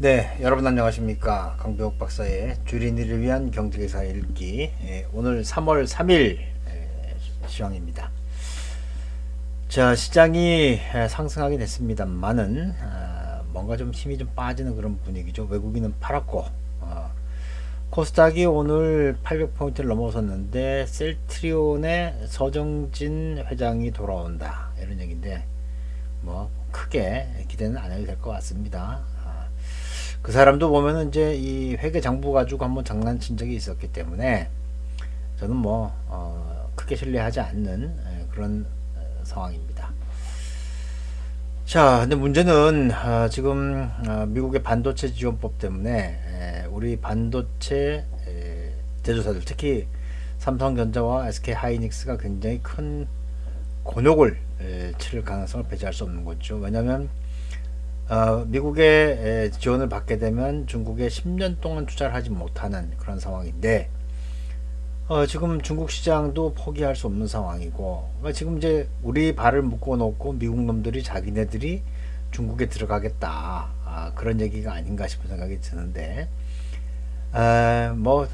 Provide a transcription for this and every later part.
네, 여러분 안녕하십니까. 강병욱 박사의 주린이를 위한 경제기사 읽기. 오늘 3월 3일 시황입니다. 자, 시장이 상승하긴 했습니다만은 뭔가 좀 힘이 좀 빠지는 그런 분위기죠. 외국인은 팔았고 코스닥이 오늘 800포인트를 넘어섰는데 셀트리온의 서정진 회장이 돌아온다 이런 얘기인데 뭐 크게 기대는 안 해도 될 것 같습니다. 그 사람도 보면은 이제 이 회계 장부 가지고 한번 장난친 적이 있었기 때문에 저는 뭐 크게 신뢰하지 않는 그런 상황입니다. 자, 근데 문제는 지금 미국의 반도체 지원법 때문에 우리 반도체 제조사들 특히 삼성전자와 SK 하이닉스가 굉장히 큰 곤욕을 치를 가능성을 배제할 수 없는 거죠. 왜냐하면 미국의 지원을 받게 되면 중국에 10년 동안 투자를 하지 못하는 그런 상황인데 지금 중국 시장도 포기할 수 없는 상황이고 지금 이제 우리 발을 묶어 놓고 미국 놈들이 자기네들이 중국에 들어가겠다 그런 얘기가 아닌가 싶은 생각이 드는데 뭐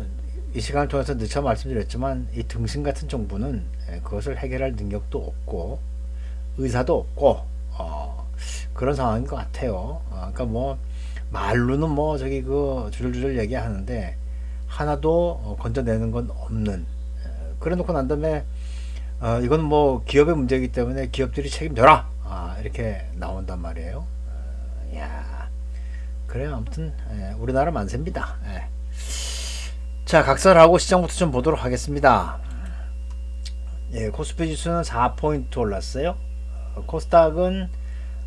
이 시간을 통해서 늦춰 말씀드렸지만 이 등신 같은 정부는 그것을 해결할 능력도 없고 의사도 없고 그런 상황인 것 같아요. 그러니까 뭐 말로는 뭐 저기 그 주절주절 얘기하는데 하나도 건져내는 건 없는. 그래 놓고 난 다음에 이건 뭐 기업의 문제이기 때문에 기업들이 책임져라. 이렇게 나온단 말이에요. 야, 그래요. 아무튼 우리나라 만세입니다. 자, 각설하고 시장부터 좀 보도록 하겠습니다. 코스피 지수는 4포인트 올랐어요. 코스닥은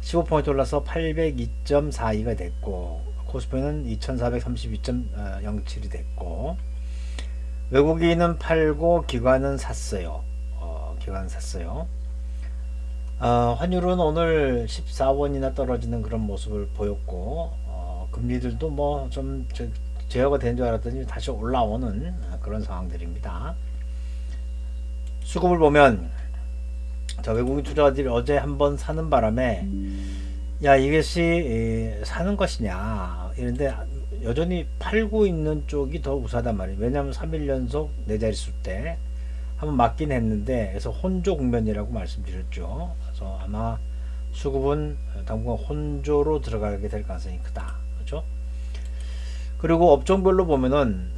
15포인트 올라서 802.42가 됐고 코스피는 2432.07이 됐고 외국인은 팔고 기관은 샀어요. 기관은 샀어요. 환율은 오늘 14원이나 떨어지는 그런 모습을 보였고 금리들도 뭐 좀 제어가 된 줄 알았더니 다시 올라오는 그런 상황들입니다. 수급을 보면 자, 외국인 투자자들이 어제 한번 사는 바람에 야 이것이 사는 것이냐 이런데 여전히 팔고 있는 쪽이 더 우세하단 말이에요. 왜냐하면 3일 연속 네 자릿수 때 한번 맞긴 했는데 그래서 혼조 국면이라고 말씀드렸죠. 그래서 아마 수급은 당분간 혼조로 들어가게 될 가능성이 크다. 그렇죠? 그리고 업종별로 보면은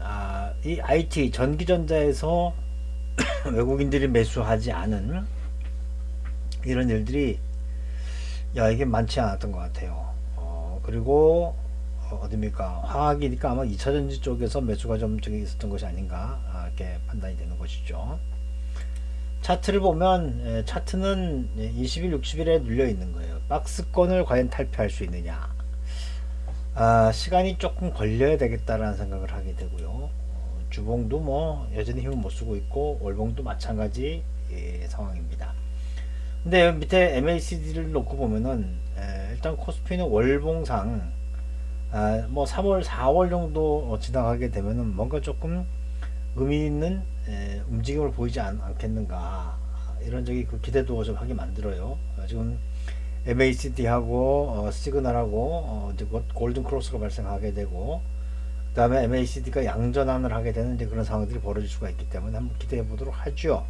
이 IT 전기전자에서 외국인들이 매수하지 않은 이런 일들이 이게 많지 않았던 것 같아요. 그리고 어디입니까? 화학이니까 아마 2차전지 쪽에서 매수가 좀 저기 있었던 것이 아닌가 이렇게 판단이 되는 것이죠. 차트를 보면 차트는 20일, 60일에 눌려 있는 거예요. 박스권을 과연 탈피할 수 있느냐? 시간이 조금 걸려야 되겠다라는 생각을 하게 되고요. 주봉도 뭐 여전히 힘을 못 쓰고 있고 월봉도 마찬가지 상황입니다. 근데 밑에 MACD를 놓고 보면은 일단 코스피는 월봉상 뭐 3월, 4월 정도 지나가게 되면은 뭔가 조금 의미 있는 움직임을 보이지 않겠는가 이런 저기 그 기대도 좀 하게 만들어요. 지금 MACD하고 시그널하고 이제 곧 골든 크로스가 발생하게 되고 그 다음에 MACD가 양전환을 하게 되는 이제 그런 상황들이 벌어질 수가 있기 때문에 한번 기대해 보도록 하죠.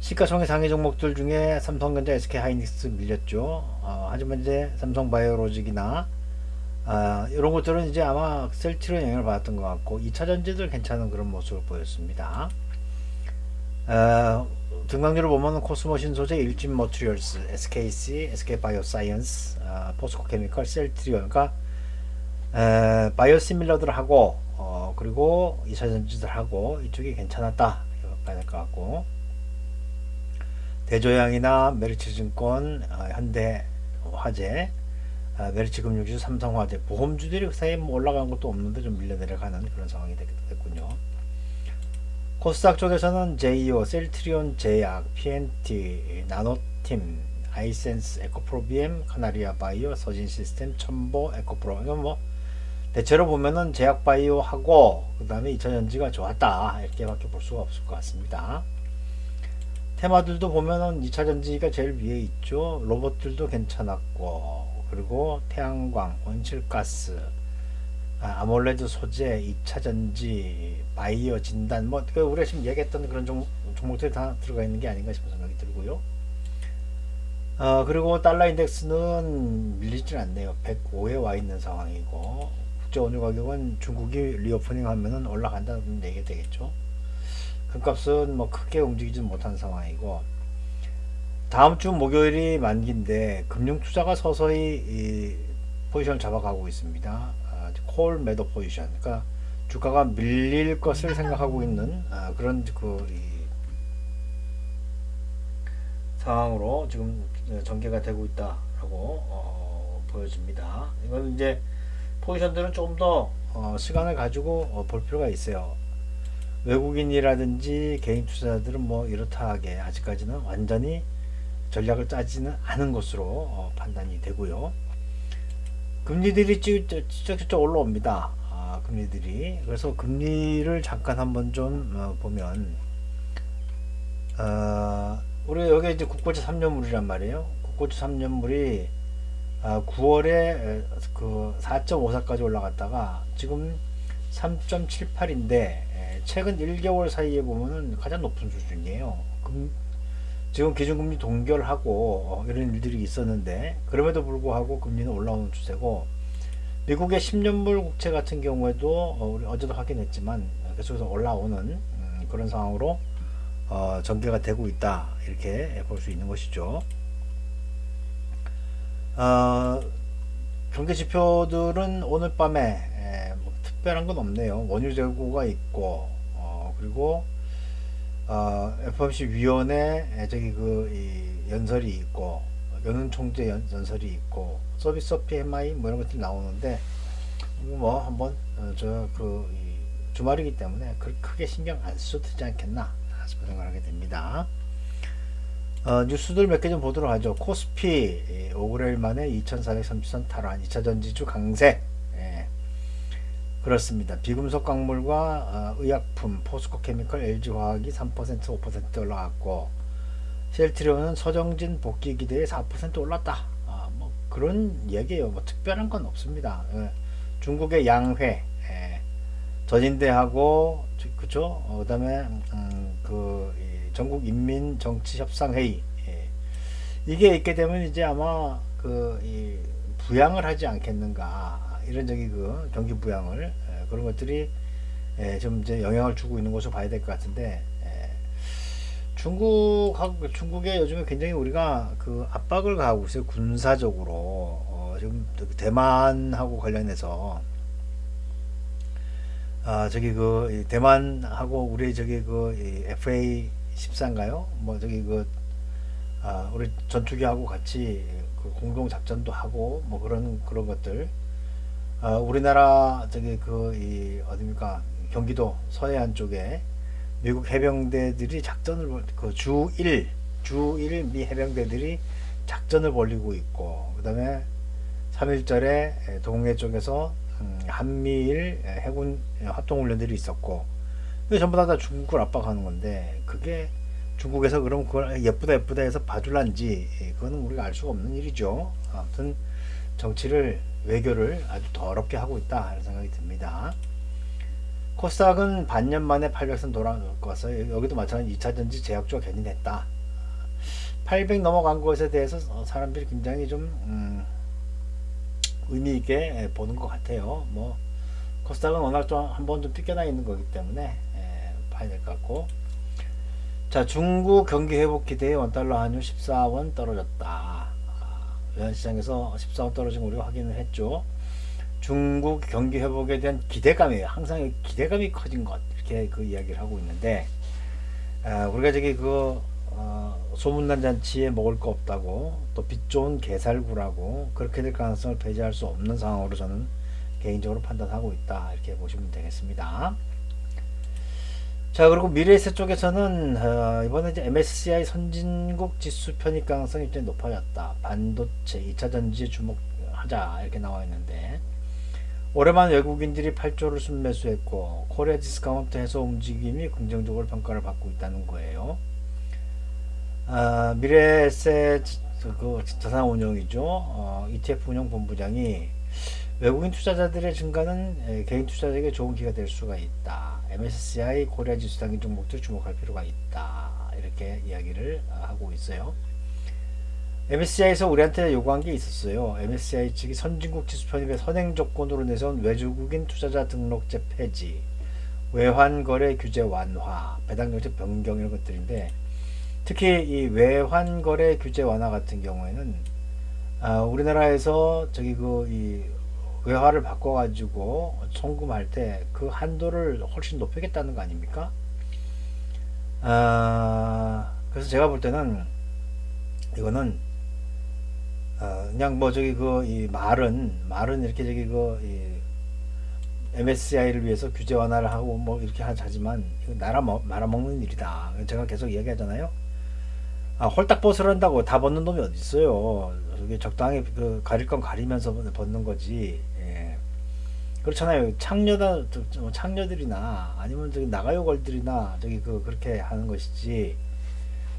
시가총액 상위 종목들 중에 삼성전자, SK 하이닉스 밀렸죠. 하지만 이제 삼성바이오로직이나 이런 것들은 이제 아마 셀트리온 영향을 받았던 것 같고 2차 전지들 괜찮은 그런 모습을 보였습니다. 등락률을 보면 코스모신 소재, 일진 머티리얼스, SKC, SK바이오사이언스, 포스코케미컬, 셀트리온, 그러니까 바이오시밀러들하고 그리고 2차 전지들하고 이쪽이 괜찮았다 이렇게 봐야 될 것 같고 대조양이나 메리츠증권, 현대화재, 메리츠금융주, 삼성화재, 보험주들이 그 사이에 뭐 올라간 것도 없는데 좀 밀려 내려가는 그런 상황이 됐군요. 코스닥 쪽에서는 제이오, 셀트리온, 제약, PNT, 나노팀, 아이센스, 에코프로비엠, 카나리아 바이오, 서진시스템, 첨보, 에코프로. 이건 뭐 대체로 보면은 제약 바이오하고 그 다음에 2차전지가 좋았다 이렇게밖에 볼 수가 없을 것 같습니다. 테마들도 보면은 2차전지가 제일 위에 있죠. 로봇들도 괜찮았고 그리고 태양광, 온실가스, 아몰레드 소재, 2차 전지, 바이오 진단, 뭐 우리가 지금 얘기했던 그런 종목들이 다 들어가 있는 게 아닌가 싶은 생각이 들고요. 그리고 달러 인덱스는 밀리질 않네요. 105에 와 있는 상황이고, 국제 원유 가격은 중국이 리오프닝 하면은 올라간다는 얘기가 되겠죠. 금값은 뭐 크게 움직이지 못한 상황이고, 다음 주 목요일이 만기인데 금융 투자가 서서히 이 포지션을 잡아가고 있습니다. 콜 매도 포지션. 그러니까 주가가 밀릴 것을 생각하고 있는 그런 이 상황으로 지금 전개가 되고 있다라고 보여집니다. 이건 이제 포지션들은 조금 더 시간을 가지고 볼 필요가 있어요. 외국인이라든지 개인 투자자들은 뭐 이렇다 하게 아직까지는 완전히 전략을 짜지는 않은 것으로 판단이 되고요. 금리들이 찌쩍찌쩍 올라옵니다. 금리들이. 그래서 금리를 잠깐 한번 좀 보면 우리 여기 이제 국고채 3년물이란 말이에요. 국고채 3년물이 9월에 그 4.54까지 올라갔다가 지금 3.78인데 최근 1개월 사이에 보면은 가장 높은 수준이에요. 지금 기준금리 동결하고 이런 일들이 있었는데 그럼에도 불구하고 금리는 올라오는 추세고, 미국의 10년물 국채 같은 경우에도 우리 어제도 확인했지만 계속해서 올라오는 그런 상황으로 전개가 되고 있다, 이렇게 볼 수 있는 것이죠. 경제 지표들은 오늘 밤에 뭐 특별한 건 없네요. 원유 재고가 있고 그리고 FOMC 위원회 이 연설이 있고, 연은 총재 연설이 있고, 서비스 PMI 뭐 이런 것들이 나오는데 뭐 한번 주말이기 때문에 크게 신경 안 써도 되지 않겠나 싶은 생각을 하게 됩니다. 뉴스들 몇 개 좀 보도록 하죠. 코스피 5개월 만에 2430선 탈환, 2차 전지주 강세. 그렇습니다. 비금속 광물과 의약품, 포스코 케미컬, LG화학이 3%, 5% 올라갔고, 셀트리온은 서정진 복귀 기대에 4% 올랐다. 뭐 그런 얘기예요. 뭐 특별한 건 없습니다. 중국의 양회, 전인대하고 그죠. 그다음에 전국 인민 정치 협상회의, 이게 있게 되면 이제 아마 부양을 하지 않겠는가, 이런 경기 부양을, 그런 것들이 좀 이제 영향을 주고 있는 것으로 봐야 될 것 같은데, 중국에 요즘에 굉장히 우리가 압박을 가하고 있어요. 군사적으로. 지금 대만하고 관련해서 대만하고 우리 FA 14인가요? 뭐 우리 전투기하고 같이 공동 작전도 하고 뭐 그런 것들. 우리나라 어디입니까? 경기도 서해안 쪽에 미국 해병대들이 주1 미 해병대들이 작전을 벌이고 있고, 그 다음에 3.1절에 동해 쪽에서 한미일 해군 합동훈련들이 있었고, 이게 전부 다 중국을 압박하는 건데, 그게 중국에서 그럼 그걸 예쁘다 해서 봐줄란지, 그거는 우리가 알 수가 없는 일이죠. 아무튼 외교를 아주 더럽게 하고 있다, 이런 생각이 듭니다. 코스닥은 반년 만에 800선 돌아가서 여기도 마찬가지 2차전지 제약주가 견인했다. 800 넘어간 것에 대해서 사람들이 굉장히 좀 의미 있게 보는 것 같아요. 뭐 코스닥은 워낙 좀 한번 좀 삐껴나 있는 거기 때문에 봐야 될 것 같고. 자, 중국 경기 회복 기대에 원달러 환율 14원 떨어졌다. 외환시장에서 14원 떨어진 거 우리가 확인을 했죠. 중국 경기 회복에 대한 기대감이에요. 항상 기대감이 커진 것, 이렇게 이야기를 하고 있는데, 우리가 소문난 잔치에 먹을 거 없다고, 또 빛 좋은 개살구라고, 그렇게 될 가능성을 배제할 수 없는 상황으로 저는 개인적으로 판단하고 있다, 이렇게 보시면 되겠습니다. 자, 그리고 미래에셋 쪽에서는 이번에 이제 MSCI 선진국 지수 편입 가능성이 좀 높아졌다. 반도체, 2차 전지에 주목하자, 이렇게 나와 있는데, 오랜만에 외국인들이 8조를 순매수했고, 코리아 디스카운트 해소 움직임이 긍정적으로 평가를 받고 있다는 거예요. 미래에셋 그 자산운용이죠. ETF 운용 본부장이 외국인 투자자들의 증가는 개인 투자자에게 좋은 기회가 될 수가 있다. MSCI 고려 지수 당일 종목들 주목할 필요가 있다. 이렇게 이야기를 하고 있어요. MSCI에서 우리한테 요구한 게 있었어요. MSCI 측이 선진국 지수 편입의 선행 조건으로 내세운 외국인 투자자 등록제 폐지, 외환거래 규제 완화, 배당 정책 변경 이런 것들인데, 특히 이 외환거래 규제 완화 같은 경우에는 우리나라에서 이 외화를 바꿔가지고 송금할 때 그 한도를 훨씬 높이겠다는 거 아닙니까? 그래서 제가 볼 때는 이거는 그냥 뭐 이 말은 이렇게 MSCI를 위해서 규제 완화를 하고 뭐 이렇게 하지만 이거 말아먹는 일이다. 제가 계속 이야기하잖아요. 홀딱 벗으란다고 다 벗는 놈이 어디 있어요? 이게 적당히 가릴 건 가리면서 벗는 거지. 예. 그렇잖아요. 창녀들이나 아니면 나가요 걸들이나 그렇게 하는 것이지.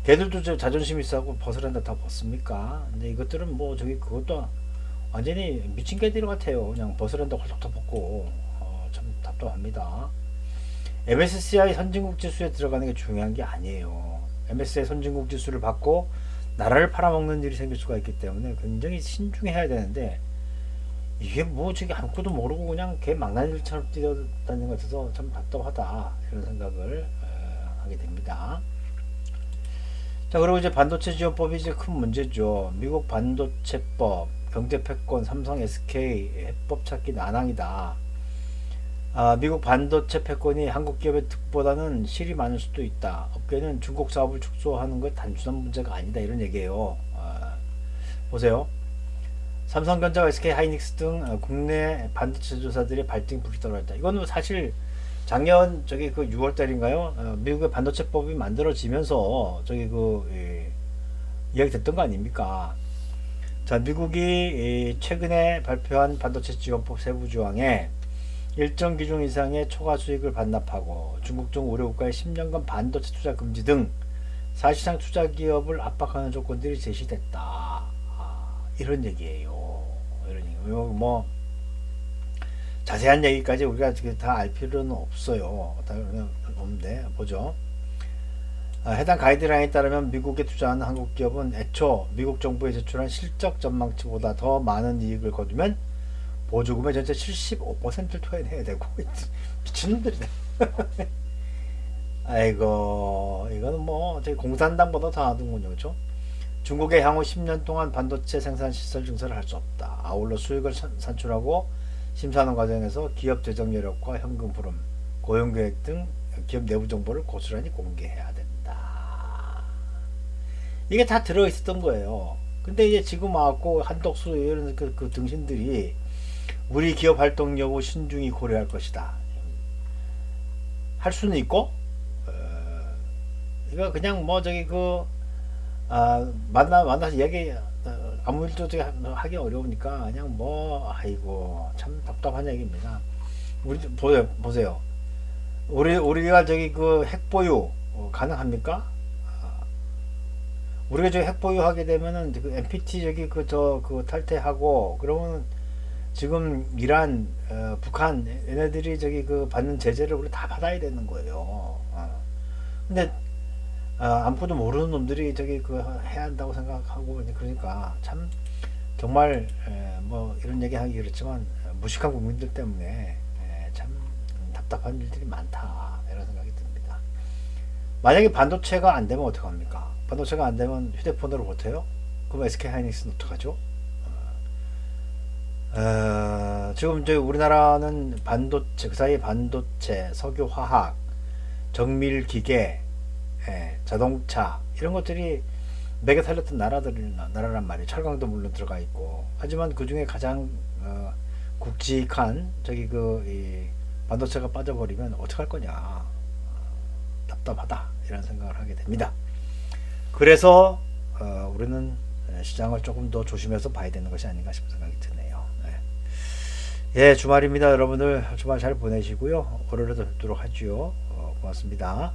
걔들도 자존심 있어하고 벗으란다 다 벗습니까? 근데 이것들은 뭐 그것도 완전히 미친 개들 같아요. 그냥 벗으란다 홀딱 벗고 참 답답합니다. MSCI 선진국 지수에 들어가는 게 중요한 게 아니에요. MSCI 선진국 지수를 받고 나라를 팔아먹는 일이 생길 수가 있기 때문에 굉장히 신중해야 되는데, 이게 뭐 아무것도 모르고 그냥 개 망나니들처럼 뛰어다니는 것 같아서 참 답답하다 이런 생각을 하게 됩니다. 자, 그리고 이제 반도체 지원법이 이제 큰 문제죠. 미국 반도체법, 경제 패권, 삼성, SK 해법 찾기 난항이다. 미국 반도체 패권이 한국 기업의 득보다는 실이 많을 수도 있다. 업계는 중국 사업을 축소하는 것 단순한 문제가 아니다. 이런 얘기예요. 보세요. 삼성전자, SK 하이닉스 등 국내 반도체 제조사들의 발등 불이 떨어졌다. 이거는 사실 작년 6월 달인가요? 미국의 반도체법이 만들어지면서 이야기 됐던 거 아닙니까? 자, 미국이 최근에 발표한 반도체 지원법 세부 조항에 일정 기준 이상의 초과 수익을 반납하고 중국 등 우려 국가의 10년간 반도체 투자 금지 등 사실상 투자 기업을 압박하는 조건들이 제시됐다. 이런 얘기예요. 뭐 자세한 얘기까지 우리가 다 알 필요는 없어요. 없는데 보죠. 해당 가이드라인에 따르면 미국에 투자하는 한국 기업은 애초 미국 정부에 제출한 실적 전망치보다 더 많은 이익을 거두면 보조금의 전체 75%를 토해내야 되고. 미친놈들이네. 아이고, 이거는 뭐 저희 공산당보다 더 하는군요. 그렇죠? 중국의 향후 10년 동안 반도체 생산 시설 증설을 할 수 없다. 아울러 수익을 산출하고 심사하는 과정에서 기업 재정 여력과 현금 흐름, 고용 계획 등 기업 내부 정보를 고스란히 공개해야 된다. 이게 다 들어 있었던 거예요. 근데 이제 지금 와갖고 한덕수 이런 그 등신들이 우리 기업 활동 여부 신중히 고려할 것이다. 할 수는 있고, 이거 그냥 뭐 만나서 얘기, 아무 일도 하기 어려우니까 그냥 아이고, 참 답답한 얘기입니다. 우리, 보세요. 우리가 핵보유, 가능합니까? 우리가 핵보유 하게 되면은 NPT 탈퇴하고, 그러면 지금 이란, 북한 얘네들이 받는 제재를 우리 다 받아야 되는 거예요. 근데 아무것도 모르는 놈들이 해야 한다고 생각하고, 그러니까 참 정말 뭐 이런 얘기하기 그렇지만 무식한 국민들 때문에 참 답답한 일들이 많다 이런 생각이 듭니다. 만약에 반도체가 안 되면 어떡합니까? 반도체가 안 되면 휴대폰으로 못해요? 그럼 SK 하이닉스는 어떡하죠? 지금 우리나라는 반도체, 그 사이에 반도체, 석유화학, 정밀기계, 자동차 이런 것들이 매개 살렸던 나라란 말이에요. 철강도 물론 들어가 있고. 하지만 그 중에 가장 굵직한 이 반도체가 빠져버리면 어떡할 거냐. 답답하다 이런 생각을 하게 됩니다. 그래서 우리는 시장을 조금 더 조심해서 봐야 되는 것이 아닌가 싶은 생각이 드네요. 예, 주말입니다. 여러분들 주말 잘 보내시고요. 월요일에도 뵙도록 하지요. 고맙습니다.